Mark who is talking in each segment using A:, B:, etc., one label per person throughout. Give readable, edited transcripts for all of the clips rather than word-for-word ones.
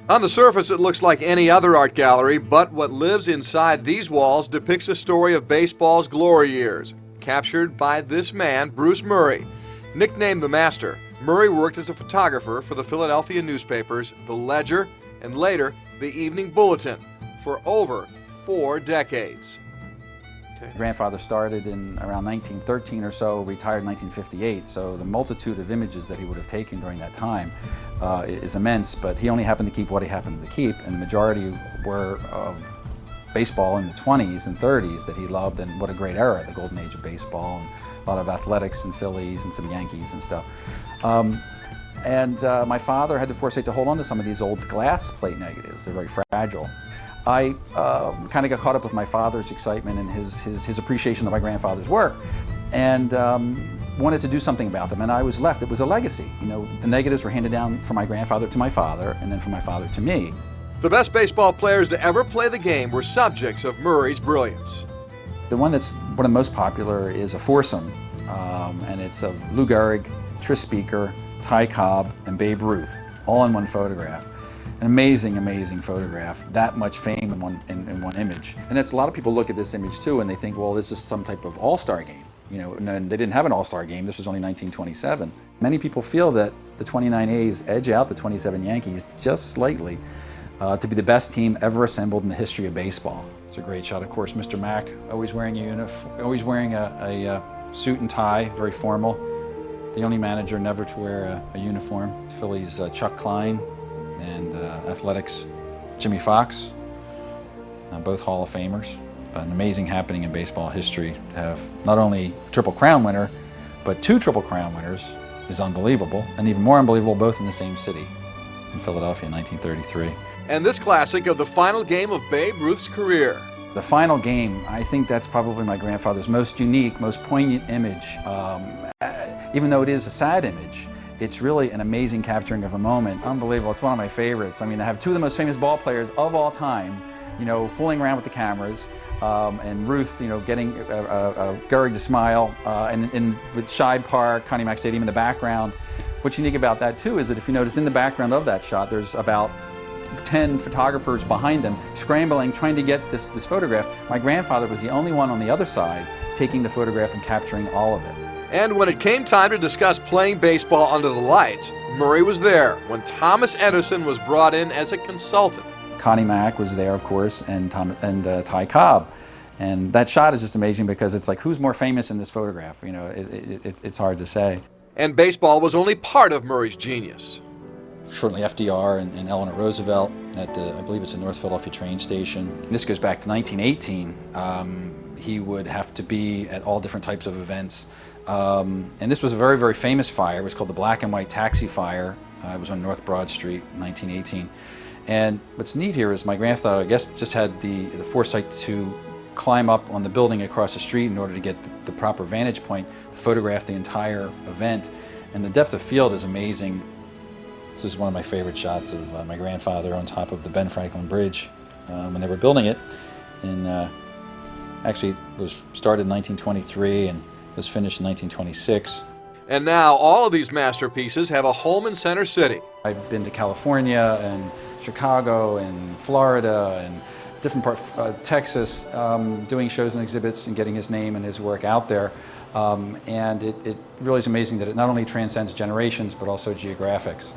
A: On the surface, it looks like any other art gallery, but what lives inside these walls depicts a story of baseball's glory years, captured by this man, Bruce Murray. Nicknamed the Master, Murray worked as a photographer for the Philadelphia newspapers, the Ledger, and later the Evening Bulletin, for over 4 decades.
B: Grandfather started in around 1913 or so, retired in 1958, so the multitude of images that he would have taken during that time is immense, but he only happened to keep what he happened to keep, and the majority were of baseball in the 20s and 30s that he loved, and what a great era, the golden age of baseball, and a lot of athletics and Phillies and some Yankees and stuff. My father had the foresight to hold on to some of these old glass plate negatives. They're very fragile. I kind of got caught up with my father's excitement and his appreciation of my grandfather's work, and wanted to do something about them, and I was left. It was a legacy. You know, the negatives were handed down from my grandfather to my father, and then from my father to me.
A: The best baseball players to ever play the game were subjects of Murray's brilliance.
B: The one that's one of the most popular is a foursome, and it's of Lou Gehrig, Tris Speaker, Ty Cobb, and Babe Ruth, all in one photograph. An amazing, amazing photograph. That much fame in one image. And it's a lot of people look at this image too, and they think, well, this is some type of all-star game. You know, and then they didn't have an all-star game. This was only 1927. Many people feel that the 29 A's edge out the 27 Yankees just slightly to be the best team ever assembled in the history of baseball. It's a great shot. Of course, Mr. Mack, always wearing a suit and tie, very formal. The only manager never to wear a uniform. Phillies Chuck Klein and Athletics Jimmy Fox, both Hall of Famers. But an amazing happening in baseball history to have not only a Triple Crown winner, but 2 Triple Crown winners is unbelievable, and even more unbelievable, both in the same city, in Philadelphia in 1933.
A: And this classic of the final game of Babe Ruth's career.
B: The final game, I think that's probably my grandfather's most unique, most poignant image. Even though it is a sad image, it's really an amazing capturing of a moment. Unbelievable, it's one of my favorites. I mean, I have 2 of the most famous ball players of all time, you know, fooling around with the cameras, and Ruth, you know, getting Gehrig to smile, and with Shibe Park, Connie Mack Stadium in the background. What's unique about that too is that if you notice in the background of that shot, there's about 10 photographers behind them, scrambling, trying to get this photograph. My grandfather was the only one on the other side taking the photograph and capturing all of it.
A: And when it came time to discuss playing baseball under the lights, Murray was there when Thomas Edison was brought in as a consultant.
B: Connie Mack was there, of course, and Ty Cobb. And that shot is just amazing because it's like, who's more famous in this photograph? You know, it's hard to say.
A: And baseball was only part of Murray's genius.
B: Shortly FDR and Eleanor Roosevelt at, I believe it's a North Philadelphia train station. This goes back to 1918. He would have to be at all different types of events. And this was a very, very famous fire. It was called the Black and White Taxi Fire. It was on North Broad Street in 1918. And what's neat here is my grandfather, I guess, just had the foresight to climb up on the building across the street in order to get the proper vantage point to photograph the entire event. And the depth of field is amazing. This is one of my favorite shots of my grandfather on top of the Ben Franklin Bridge when they were building it. And actually, it was started in 1923 and was finished in 1926.
A: And now all of these masterpieces have a home in Center City.
B: I've been to California and Chicago and Florida and different parts of Texas, doing shows and exhibits and getting his name and his work out there. And it really is amazing that it not only transcends generations, but also geographics.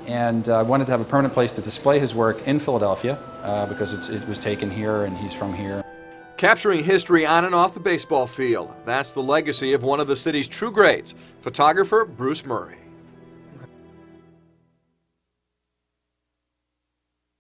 B: And I wanted to have a permanent place to display his work in Philadelphia because it was taken here and he's from here.
A: Capturing history on and off the baseball field. That's the legacy of one of the city's true greats, photographer Bruce Murray.